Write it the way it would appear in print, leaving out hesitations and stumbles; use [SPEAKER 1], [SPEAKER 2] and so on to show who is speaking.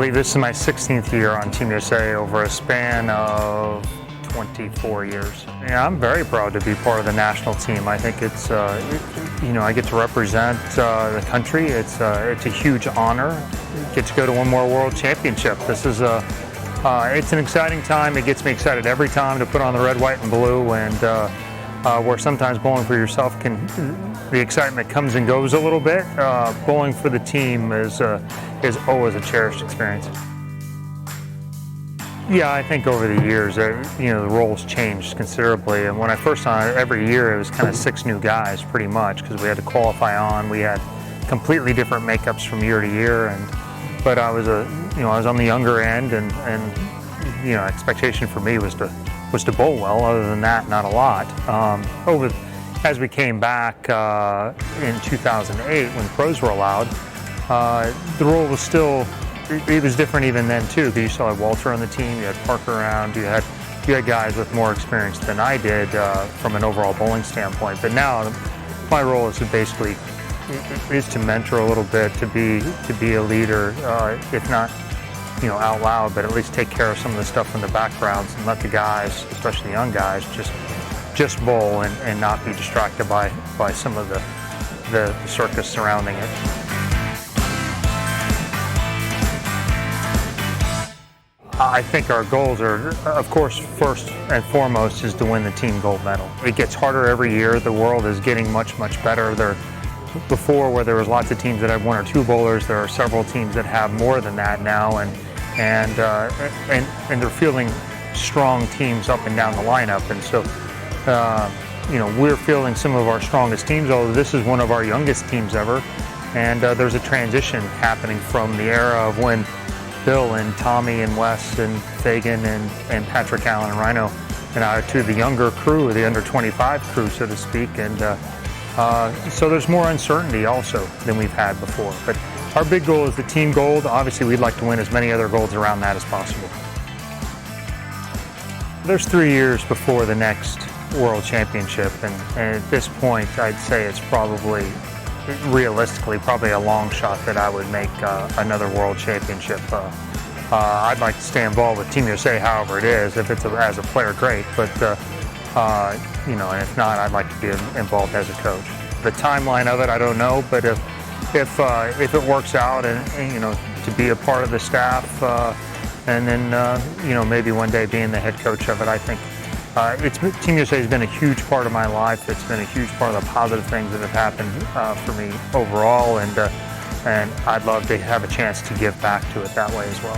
[SPEAKER 1] believe this is my 16th year on Team USA over a span of 24 years. Yeah, I'm very proud to be part of the national team. I think it's, I get to represent the country. It's a huge honor. Get to go to one more World Championship. This is it's an exciting time. It gets me excited every time to put on the red, white, and blue. And where sometimes bowling for yourself the excitement comes and goes a little bit. Bowling for the team is always a cherished experience. Yeah, I think over the years, the roles changed considerably. And when I first saw it, every year it was kind of 6 new guys, pretty much, because we had to qualify on. We had completely different makeups from year to year, but I was I was on the younger end, and expectation for me was to bowl well. Other than that, not a lot. As we came back in 2008, when pros were allowed, the role was still. It was different even then too, because you still had Walter on the team, you had Parker around, you had guys with more experience than I did from an overall bowling standpoint. But now my role is to basically to mentor a little bit, to be a leader, if not out loud, but at least take care of some of the stuff in the backgrounds and let the guys, especially the young guys, just bowl and not be distracted by some of the circus surrounding it. I think our goals are, of course, first and foremost is to win the team gold medal. It gets harder every year. The world is getting much, much better. Before, where there was lots of teams that had 1 or 2 bowlers, there are several teams that have more than that now, and they're fielding strong teams up and down the lineup. And so, we're fielding some of our strongest teams, although this is one of our youngest teams ever. And there's a transition happening from the era of when Bill and Tommy and Wes and Fagan and Patrick Allen and Rhino to the younger crew, the under 25 crew, so to speak. And so there's more uncertainty also than we've had before. But our big goal is the team gold. Obviously, we'd like to win as many other golds around that as possible. There's 3 years before the next World Championship, and at this point, I'd say it's probably, realistically, probably a long shot that I would make another World Championship. I'd like to stay involved with Team USA, however it is. If it's as a player, great. But and if not, I'd like to be involved as a coach. The timeline of it, I don't know. But if it works out, and to be a part of the staff, and then maybe one day being the head coach of it, I think. Team USA has been a huge part of my life. It's been a huge part of the positive things that have happened for me overall, and I'd love to have a chance to give back to it that way as well.